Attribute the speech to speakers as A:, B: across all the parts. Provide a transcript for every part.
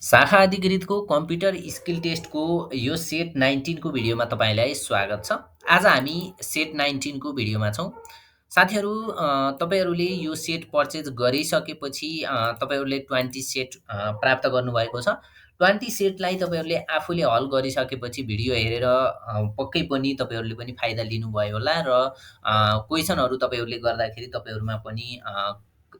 A: शाखा अधिकृतको computer skill टेस्टको यो set 19 को भिडियोमा तपाईँलाई स्वागत छ। आज हामी सेट 19 को भिडियोमा छौँ। साथीहरू तपाईँहरूले यो सेट पर्चेज गरिसकेपछि तपाईँहरूले 20 सेट प्राप्त गर्नुभएको छ। 20 सेटलाई तपाईँहरूले आफूले हल गरिसकेपछि भिडियो हेरेर पक्कै पनि तपाईँहरूले पनि फाइदा लिनुभयो होला र क्वेसनहरू तपाईँहरूले गर्दाखेरि तपाईँहरूमा पनि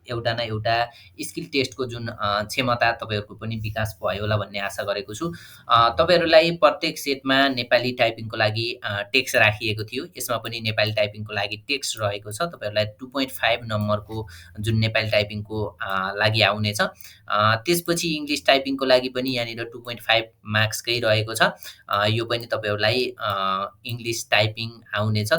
A: एउटा न एउटा स्किल टेस्टको जुन क्षमता तपाईँहरूको पनि विकास भयो होला भन्ने आशा गरेको छु। तपाईँहरूलाई प्रत्येक सेटमा नेपाली टाइपिङको लागि टेक्स्ट राखिएको थियो। यसमा पनि नेपाली टाइपिङको लागि टेक्स्ट रहेको छ। तपाईँहरूलाई 2.5 नम्बरको जुन नेपाली टाइपिङको लागि आउनेछ। त्यसपछि इङ्ग्लिस टाइपिङको लागि पनि यहाँनिर 2.5 मार्क्सकै रहेको छ। यो पनि तपाईँहरूलाई इङ्ग्लिस टाइपिङ आउनेछ।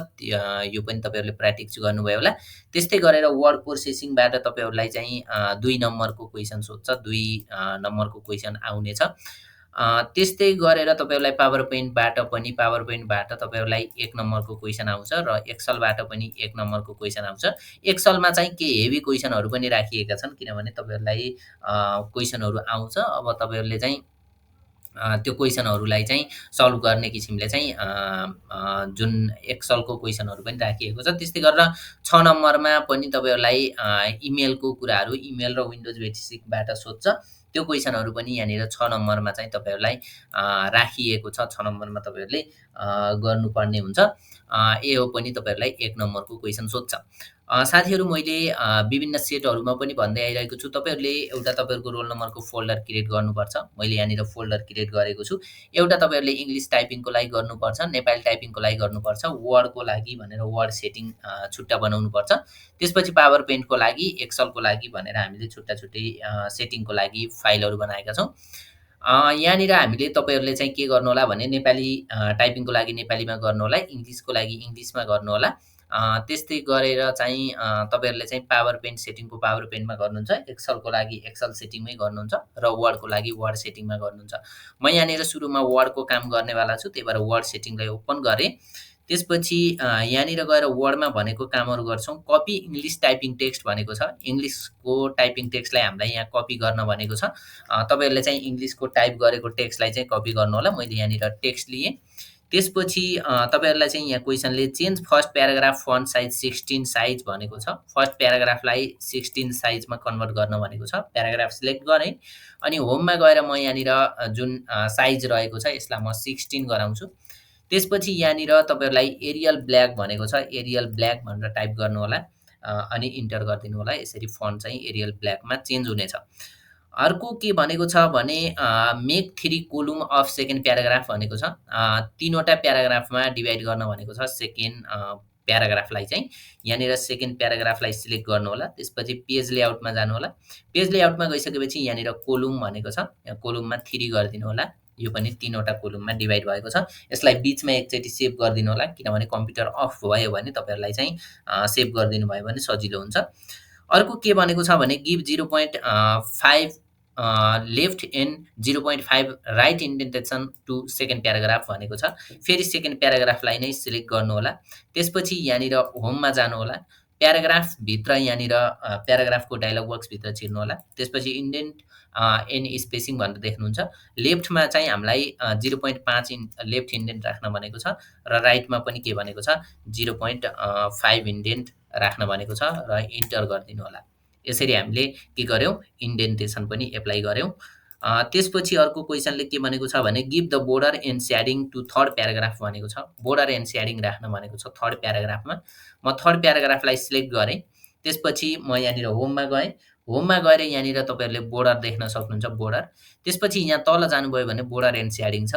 A: यो पनि तपाईँहरूले प्र्याक्टिस गर्नुभयो होला। त्यस्तै गरेर वर्ड प्रोसेसिङबाट तपाईँहरूलाई चाहिँ 2 नम्बरको क्वेसन सोध्छ, 2 नम्बरको क्वेसन आउनेछ। त्यस्तै गरेर तपाईँहरूलाई पावर पोइन्टबाट तपाईँहरूलाई 1 नम्बरको क्वेसन आउँछ र एक्सलबाट पनि 1 नम्बरको क्वेसन आउँछ। एक्सलमा चाहिँ केही हेभी क्वेसनहरू पनि राखिएका छन्, किनभने तपाईँहरूलाई क्वेसनहरू आउँछ। अब तपाईँहरूले चाहिँ त्यो क्वेसनहरूलाई चाहिँ सल्भ गर्ने किसिमले चाहिँ जुन एक्सलको क्वेसनहरू पनि राखिएको छ। त्यस्तै गरेर 6 नम्बरमा पनि तपाईँहरूलाई इमेलको कुराहरू, इमेल र विन्डोज बेसिकबाट सोध्छ। त्यो क्वेसनहरू पनि यहाँनिर 6 नम्बरमा चाहिँ तपाईँहरूलाई राखिएको छ। 6 नम्बरमा तपाईँहरूले गर्नुपर्ने हुन्छ। यो पनि तपाईँहरूलाई 1 नम्बरको क्वेसन सोध्छ। साथीहरू मैले विभिन्न सेटहरूमा पनि भन्दै आइरहेको छु, तपाईँहरूले एउटा तपाईँहरूको रोल नम्बरको फोल्डर क्रिएट गर्नुपर्छ। मैले यहाँनिर फोल्डर क्रिएट गरेको छु। एउटा तपाईँहरूले इङ्ग्लिस टाइपिङको लागि गर्नुपर्छ, नेपाली टाइपिङको लागि गर्नुपर्छ, वर्डको लागि भनेर वर्ड सेटिङ छुट्टा बनाउनुपर्छ। त्यसपछि पावर पोइन्टको लागि, एक्सलको लागि भनेर हामीले छुट्टा-छुट्टै सेटिङको लागि फाइलहरू बनाएका छौँ। यहाँनिर हामीले तपाईँहरूले चाहिँ के गर्नुहोला भने नेपाली टाइपिङको लागि नेपालीमा गर्नुहोला, इङ्ग्लिसको लागि इङ्ग्लिसमा गर्नुहोला। त्यस्तै गरेर चाहिँ तपाईँहरूले चाहिँ पावर पोइन्ट सेटिङको पावर पोइन्टमा गर्नुहुन्छ, एक्सलको लागि एक्सल सेटिङमै गर्नुहुन्छ र वर्डको लागि वर्ड सेटिङमा गर्नुहुन्छ। म यहाँनिर सुरुमा वर्डको काम गर्नेवाला छु, त्यही भएर वर्ड सेटिङलाई ओपन गरेँ। त्यसपछि यहाँनिर गएर वर्डमा भनेको कामहरू गर्छौँ। कपी इङ्ग्लिस टाइपिङ टेक्स्ट भनेको छ। इङ्ग्लिसको टाइपिङ टेक्स्टलाई हामीलाई यहाँ कपी गर्न भनेको छ। तपाईँहरूले चाहिँ इङ्ग्लिसको टाइप गरेको टेक्स्टलाई चाहिँ कपी गर्नुहोला। मैले यहाँनिर टेक्स्ट लिएँ। त्यसपछि तपाईँहरूलाई चाहिँ यहाँ क्वेसनले change first paragraph font size 16 size भनेको छ। फर्स्ट प्याराग्राफलाई 16 साइजमा कन्भर्ट गर्न भनेको छ। प्याराग्राफ सिलेक्ट गरेँ अनि होममा गएर म यहाँनिर जुन साइज रहेको छ यसलाई म 16 गराउँछु। त्यसपछि यहाँनिर तपाईँहरूलाई एरियल ब्ल्याक भनेको छ। एरियल ब्ल्याक भनेर टाइप गर्नुहोला अनि इन्टर गरिदिनु होला। यसरी फन्ट चाहिँ एरियल ब्ल्याकमा चेन्ज हुनेछ। अर्को के भनेको छ भने make 3 column of second paragraph भनेको छ। 3 वटा प्याराग्राफमा डिभाइड गर्न भनेको छ सेकेन्ड प्याराग्राफलाई चाहिँ। यहाँनिर सेकेन्ड प्याराग्राफलाई सिलेक्ट गर्नुहोला। त्यसपछि पेज लेआउटमा जानुहोला। पेज लेआउटमा गइसकेपछि यहाँनिर कोलुम भनेको छ। यहाँ कोलुममा 3 गरिदिनु होला। यो पनि 3 वटा कोलुममा डिभाइड भएको छ। यसलाई बिचमा एकचोटि सेभ गरिदिनु होला, किनभने कम्प्युटर अफ भयो भने तपाईँहरूलाई चाहिँ सेभ गरिदिनु भयो भने सजिलो हुन्छ। अर्को के भनेको छ भने give 0.5 left and 0.5 right indentation to second paragraph भनेको छ। फेरि सेकेन्ड प्याराग्राफलाई नै सिलेक्ट गर्नुहोला। त्यसपछि यहाँनिर होममा जानुहोला। प्याराग्राफभित्र यहाँनिर प्याराग्राफको डायलग बक्सभित्र छिर्नुहोला। त्यसपछि इन्डेन्ट एन स्पेसिङ भनेर देख्नुहुन्छ। लेफ्टमा चाहिँ हामीलाई 0.5 लेफ्ट इन्डेन्ट राख्न भनेको छ र राइटमा पनि के भनेको छ 0.5 इन्डेन्ट राख्न भनेको छ र इन्टर गरिदिनु होला। यसरी हामीले के गर्यौँ इन्डेन्टेसन पनि एप्लाई गर्यौँ। त्यसपछि अर्को क्वेसनले के भनेको छ भने give the border and shading to third paragraph भनेको छ। बोर्डर एन्ड स्याडिङ राख्न भनेको छ थर्ड प्याराग्राफमा। म थर्ड प्याराग्राफलाई सिलेक्ट गरेँ। त्यसपछि म यहाँनिर होममा गएँ। होममा गएर यहाँनिर तपाईँहरूले बोर्डर देख्न सक्नुहुन्छ, बोर्डर। त्यसपछि यहाँ तल जानुभयो भने बोर्डर एन्ड स्याडिङ छ।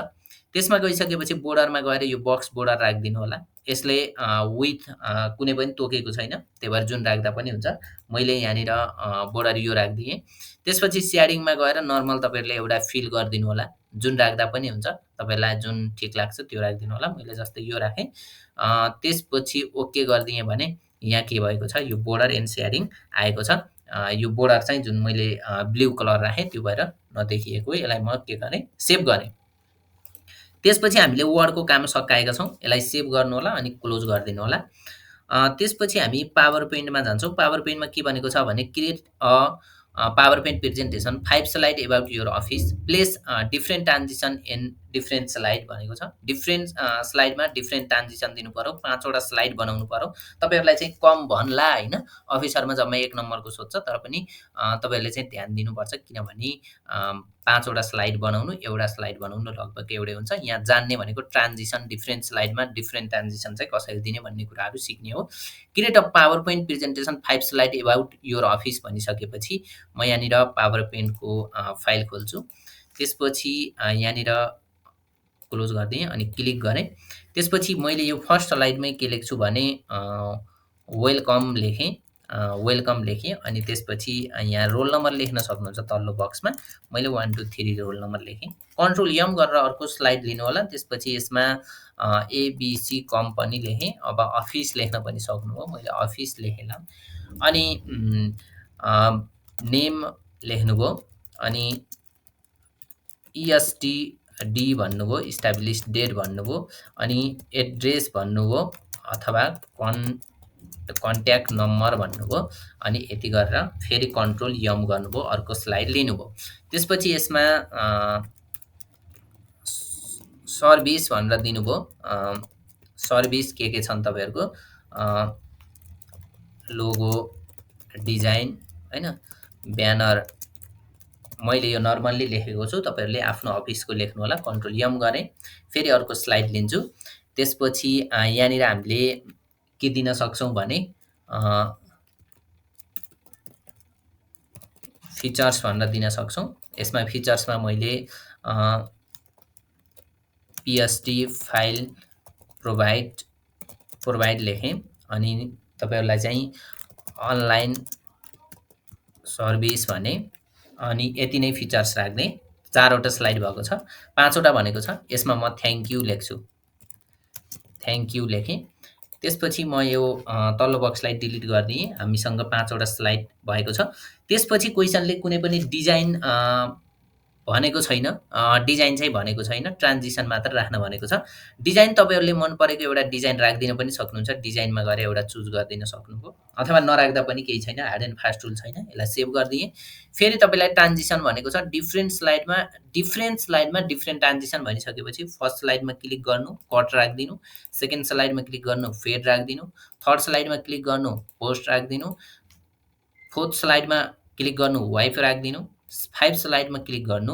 A: त्यसमा गइसकेपछि बोर्डरमा गएर यो बक्स बोर्डर राखिदिनु होला। यसले विथ कुनै पनि तोकेको छैन, त्यही भएर जुन राख्दा पनि हुन्छ। मैले यहाँनिर बोर्डर यो राखिदिएँ। त्यसपछि स्याडिङमा गएर नर्मल तपाईँहरूले एउटा फिल गरिदिनु होला। जुन राख्दा पनि हुन्छ, तपाईँहरूलाई जुन ठिक लाग्छ त्यो राखिदिनु होला। मैले जस्तै यो राखेँ। त्यसपछि ओके गरिदिएँ भने यहाँ के भएको छ यो बोर्डर एन्ड स्याडिङ आएको छ। यो बोर्डर चाहिँ जुन मैले ब्लू कलर राखेँ त्यो भएर नदेखिएको, यसलाई म के गरेँ सेभ गरेँ। त्यसपछि हामीले वर्डको काम सकाएका छौँ। यसलाई सेभ गर्नु होला अनि क्लोज गरिदिनु होला। त्यसपछि हामी पावर पोइन्टमा जान्छौँ। पावर पोइन्टमा के भनेको छ भने create a power point presentation 5 slide about your office place different transition in different slide भनेको छ। डिफ्रेन्ट स्लाइडमा डिफ्रेन्ट ट्रान्जिसन दिनु पऱ्यो, 5 वटा स्लाइड बनाउनु पऱ्यो। तपाईँहरूलाई चाहिँ कम भन्ला होइन, अफिसरमा जम्मा 1 नम्बरको सोध्छ, तर पनि तपाईँहरूले चाहिँ ध्यान दिनुपर्छ, किनभने 5 वटा स्लाइड बनाउनु, एउटा स्लाइड बनाउनु लगभग एउटै हुन्छ। यहाँ जान्ने भनेको ट्रान्जिसन, डिफ्रेन्ट स्लाइडमा डिफ्रेन्ट ट्रान्जिसन चाहिँ कसरी दिने भन्ने कुराहरू सिक्ने हो। Create a power point presentation 5 slide about your office भनिसकेपछि म यहाँनिर पावर पोइन्टको फाइल खोल्छु। त्यसपछि यहाँनिर क्लोज गरिदिएँ अनि क्लिक गरेँ। त्यसपछि मैले यो फर्स्ट स्लाइडमै के लेख्छु भने वेलकम लेखेँ। वेलकम लेखेँ अनि त्यसपछि यहाँ रोल नम्बर लेख्न सक्नुहुन्छ तल्लो बक्समा। मैले 1 2 3 रोल नम्बर लेखेँ। कन्ट्रोल एम गरेर अर्को स्लाइड लिनु होला। त्यसपछि यसमा एबिसी कम्पनी लेखेँ। अब अफिस लेख्न पनि सक्नुभयो, मैले अफिस लेखेँ। अनि नेम लेख्नुभयो अनि इएसटी भन्नुभयो, इस्टाब्लिस डेट भन्नुभयो अनि एड्रेस भन्नुभयो अथवा कन्ट्याक्ट नम्बर भन्नुभयो अनि यति गरेर फेरि कन्ट्रोल एम गर्नुभयो, अर्को स्लाइड लिनुभयो। त्यसपछि यसमा सर्भिस भनेर दिनुभयो। सर्भिस के छन् तपाईँहरूको, लोगो डिजाइन होइन, ब्यानर मैले यो नर्मल्ली लेखेको छु, तपाईँहरूले आफ्नो अफिसको लेख्नु होला। कन्ट्रोल एम गरेँ, फेरि अर्को स्लाइड लिन्छु। त्यसपछि यहाँनिर हामीले के दिन सक्छौँ भने फिचर्स भनेर दिन सक्छौँ। यसमा फिचर्समा मैले पीएसटी फाइल प्रोभाइड लेखेँ अनि तपाईँहरूलाई चाहिँ अनलाइन सर्भिस भने अनि यति नै फिचर्स राख्ने। 4 वटा स्लाइड भएको छ, 5 वटा भनेको छ। यसमा म थ्याङ्क यू लेख्छु, थ्याङ्क यू लेखेँ। त्यसपछि म यो तल्लो बक्सलाई डिलिट गरिदिएँ। हामीसँग 5 वटा स्लाइड भएको छ। त्यसपछि क्वेसनले कुनै पनि डिजाइन भनेको छैन, डिजाइन चाहिँ भनेको छैन, ट्रान्जिसन मात्र राख्न भनेको छ। डिजाइन तपाईँहरूले मन परेको एउटा डिजाइन राखिदिन पनि सक्नुहुन्छ। डिजाइनमा गएर एउटा चुज गरिदिन सक्नुभयो, अथवा नराख्दा पनि केही छैन, हार्ड एन्ड फास्ट टुल छैन। यसलाई सेभ गरिदिएँ। फेरि तपाईँलाई ट्रान्जिसन भनेको छ, डिफ्रेन्ट स्लाइडमा डिफ्रेन्ट ट्रान्जिसन भनिसकेपछि फर्स्ट स्लाइडमा क्लिक गर्नु, कट राखिदिनु। सेकेन्ड स्लाइडमा क्लिक गर्नु, फेड राखिदिनु। थर्ड स्लाइडमा क्लिक गर्नु, पोस्ट राखिदिनु। फोर्थ स्लाइडमा क्लिक गर्नु, वाइफ राखिदिनु। 5 स्लाइडमा क्लिक गर्नु,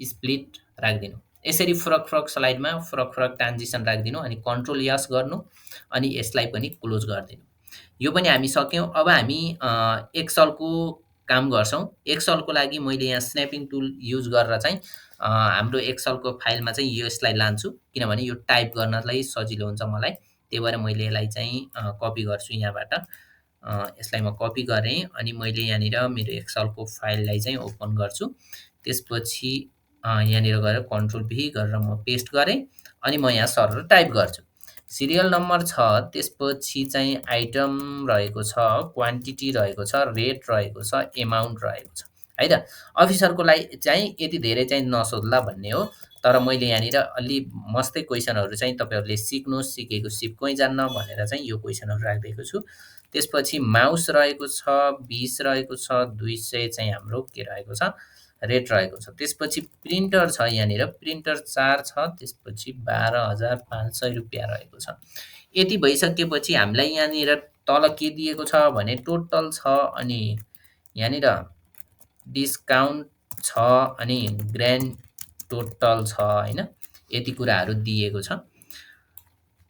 A: स्प्लिट राखिदिनु। यसरी फरक स्लाइडमा फरक ट्रान्जिसन राखिदिनु अनि कन्ट्रोल एस गर्नु अनि यसलाई पनि क्लोज गरिदिनु। यो पनि हामी सक्यौँ। अब हामी एक्सलको काम गर्छौँ। एक्सलको लागि मैले यहाँ स्न्यापिङ टुल युज गरेर चाहिँ हाम्रो एक्सलको फाइलमा चाहिँ यसलाई लान्छु, किनभने यो टाइप गर्नलाई सजिलो हुन्छ मलाई। त्यही भएर मैले यसलाई चाहिँ कपी गर्छु यहाँबाट। यसलाई म कपी गरेँ अनि मैले यहाँनिर मेरो एक्सलको फाइललाई चाहिँ ओपन गर्छु। त्यसपछि यहाँनिर गएर कन्ट्रोल भी गरेर म पेस्ट गरेँ अनि म यहाँ सरर टाइप गर्छु। सिरियल नम्बर छ, त्यसपछि चाहिँ आइटम रहेको छ, क्वान्टिटी रहेको छ, रेट रहेको छ, एमाउन्ट रहेको छ है त। अफिसरको लागि चाहिँ यति धेरै चाहिँ नसोध्ला भन्ने हो, तर मैले यहाँनिर अलि मस्तै क्वेसनहरू चाहिँ तपाईँहरूले सिक्नुहोस्, सिकेको सिपकै जान्न भनेर चाहिँ यो क्वेसनहरू राखिदिएको छु। त्यसपछि माउस रहेको छ, 20 रहेको छ, 200 चाहिँ हाम्रो के रहेको छ, रेट रहेको छ। त्यसपछि प्रिन्टर छ, यहाँनिर प्रिन्टर 4 छ, त्यसपछि 12,500 रुपियाँ रहेको छ। यति भइसकेपछि हामीलाई यहाँनिर तल के दिएको छ भने टोटल छ अनि यहाँनिर डिस्काउन्ट छ अनि ग्रान्ड टोटल छ होइन, यति कुराहरू दिएको छ।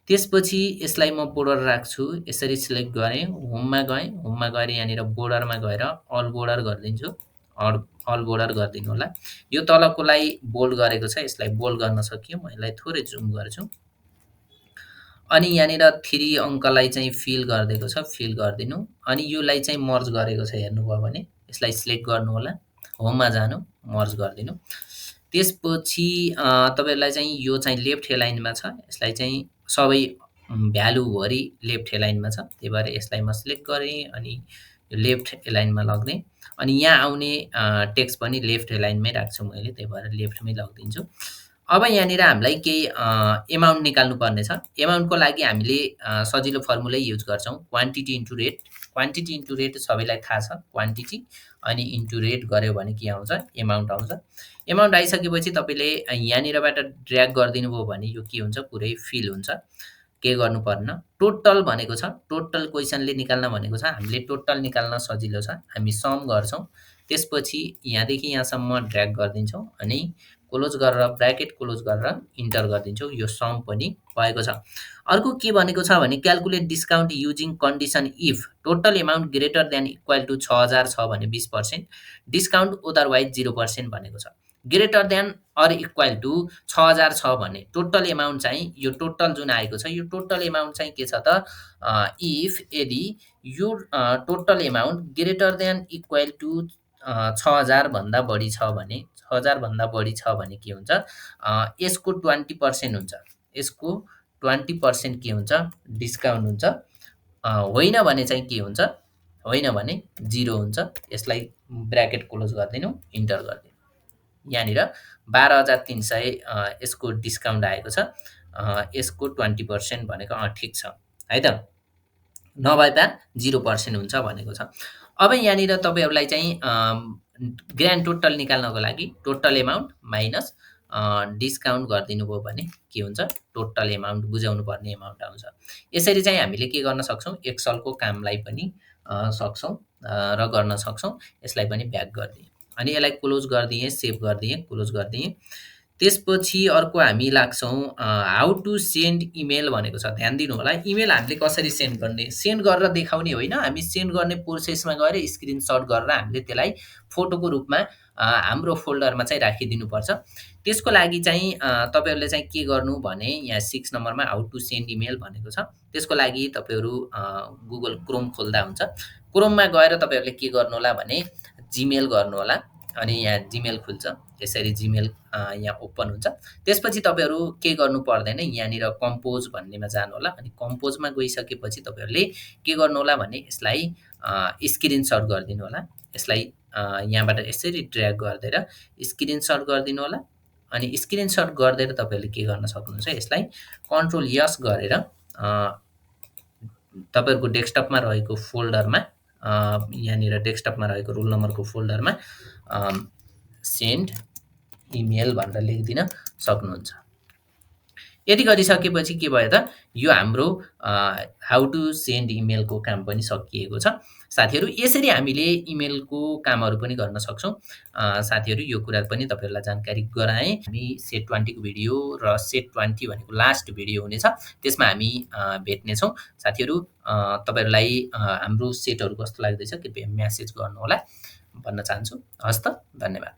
A: त्यसपछि यसलाई म बोर्डर राख्छु। यसरी सिलेक्ट गरेँ, होममा गएर यहाँनिर बोर्डरमा गएर अल बोर्डर गरिदिन्छु। अल बोर्डर गरिदिनु होला। यो तलकोलाई बोल्ड गरेको छ, यसलाई बोल्ड गर्न सकियो। म यसलाई थोरै जुम गर्छु अनि यहाँनिर 3 अङ्कलाई चाहिँ फिल गरिदिएको छ, फिल गरिदिनु अनि योलाई चाहिँ मर्ज गरेको छ हेर्नुभयो भने यसलाई सिलेक्ट गर्नु होला, होममा जानु, मर्ज गरिदिनु। त्यसपछि तपाईँहरूलाई चाहिँ यो चाहिँ लेफ्ट एलाइनमा छ, यसलाई चाहिँ सबै भ्यालुभरि लेफ्ट एलाइनमा छ, त्यही भएर यसलाई म सिलेक्ट गरेँ अनि यो लेफ्ट एलाइनमा लग्ने अनि यहाँ आउने टेक्स्ट पनि लेफ्ट एलाइनमै राख्छु मैले, त्यही भएर लेफ्टमै लगिदिन्छु। अब यहाँनिर हामीलाई केही एमाउन्ट निकाल्नुपर्ने छ। एमाउन्टको लागि हामीले सजिलो फर्मुलै युज गर्छौँ, quantity into rate. Quantity into rate सबैलाई थाहा छ, क्वान्टिटी अनि इन्टु रेट गऱ्यो भने के आउँछ, एमाउन्ट आउँछ। एमाउन्ट आइसकेपछि तपाईँले यहाँनिरबाट ड्र्याग गरिदिनु भयो भने यो के हुन्छ, पुरै फिल हुन्छ। के गर्नु पर्न, टोटल भनेको छ, टोटल क्वेसनले निकाल्न भनेको छ। हामीले टोटल निकाल्न सजिलो छ, हामी सम गर्छौँ। त्यसपछि यहाँदेखि यहाँसम्म ड्र्याग गरिदिन्छौँ अनि क्लोज गरेर ब्राकेट क्लोज गरेर इन्टर गरिदिन्छौँ। यो सम पनि भएको छ। अर्को के भनेको छ भने calculate discount using condition if total amount greater than equal to 6000 छ भने 20%, डिस्काउन्ट अदरवाइज 0% भनेको छ। Greater than or equal to 6000 छ भने टोटल एमाउन्ट चाहिँ यो टोटल जुन आएको छ यो टोटल एमाउन्ट चाहिँ के छ त, इफ यदि यो total amount greater than equal to 6000 भन्दा बढी छ भने, 6000 भन्दा बढी छ भने के हुन्छ, यसको 20% हुन्छ। यसको 20% के हुन्छ, डिस्काउन्ट हुन्छ। होइन भने चाहिँ के हुन्छ, होइन भने 0 हुन्छ। यसलाई ब्राकेट क्लोज गरिदिनु, इन्टर गरिदिनु। यहाँनिर 12,300 यसको डिस्काउन्ट आएको छ। यसको 20% भनेको ठिक छ है त, नभए त 0% हुन्छ भनेको छ। अब यहाँनिर तपाईँहरूलाई चाहिँ ग्रान्ड टोटल निकाल्नको लागि टोटल एमाउन्ट माइनस डिस्काउन्ट गरिदिनु भयो भने के हुन्छ, टोटल एमाउन्ट बुझाउनु पर्ने एमाउन्ट आउँछ। यसरी चाहिँ हामीले के गर्न सक्छौँ, एक्सलको कामलाई पनि सक्छौँ र गर्न सक्छौँ। यसलाई पनि ब्याक गरिदिएँ अनि यसलाई क्लोज गरिदिएँ, सेभ गरिदिएँ, क्लोज गरिदिएँ। त्यसपछि अर्को हामी लाग्छौँ हाउ टु सेन्ड इमेल भनेको छ। ध्यान दिनु होला, इमेल हामीले कसरी सेन्ड गर्ने, सेन्ड गरेर देखाउने होइन, हामी सेन्ड गर्ने प्रोसेसमा गएर स्क्रिनसट गरेर हामीले त्यसलाई फोटोको रूपमा हाम्रो फोल्डरमा चाहिँ राखिदिनुपर्छ। त्यसको लागि चाहिँ तपाईँहरूले चाहिँ के गर्नु भने यहाँ 6 नम्बरमा हाउ टु सेन्ड इमेल भनेको छ। त्यसको लागि तपाईँहरू गुगल क्रोम खोल्दा हुन्छ। क्रोममा गएर तपाईँहरूले के गर्नु होला भने जिमेल गर्नु होला अनि यहाँ जिमेल खुल्छ। यसरी जिमेल यहाँ ओपन हुन्छ। त्यसपछि तपाईँहरू के गर्नु पर्दैन, यहाँनिर कम्पोज भन्नेमा जानु होला अनि कम्पोजमा गइसकेपछि तपाईँहरूले के गर्नु होला भने यसलाई स्क्रिनसट गरिदिनु होला। यसलाई यहाँबाट यसरी ड्र्याग गरिदिएर स्क्रिनसट गरिदिनु होला अनि स्क्रिनसट गरिदिएर तपाईँहरूले के गर्न सक्नुहुन्छ, यसलाई कन्ट्रोल यस गरेर तपाईँहरूको डेस्कटपमा रहेको फोल्डरमा यहाँनिर डेस्कटपमा रहेको रोल नम्बरको फोल्डरमा सेन्ड इमेल भनेर लेखिदिन सक्नुहुन्छ। यति गरिसकेपछि के भयो त, यो हाम्रो हाउ टु सेन्ड इमेलको काम पनि सकिएको छ। साथीहरू यसरी हामीले इमेलको कामहरू पनि गर्न सक्छौँ। साथीहरू यो कुरा पनि तपाईँहरूलाई जानकारी गराएँ। हामी सेट 20 को भिडियो र सेट 20 भनेको लास्ट भिडियो हुनेछ, त्यसमा हामी भेट्नेछौँ। साथीहरू तपाईँहरूलाई हाम्रो सेटहरू कस्तो लाग्दैछ कृपया म्यासेज गर्नुहोला भन्न चाहन्छु। हस्त, धन्यवाद।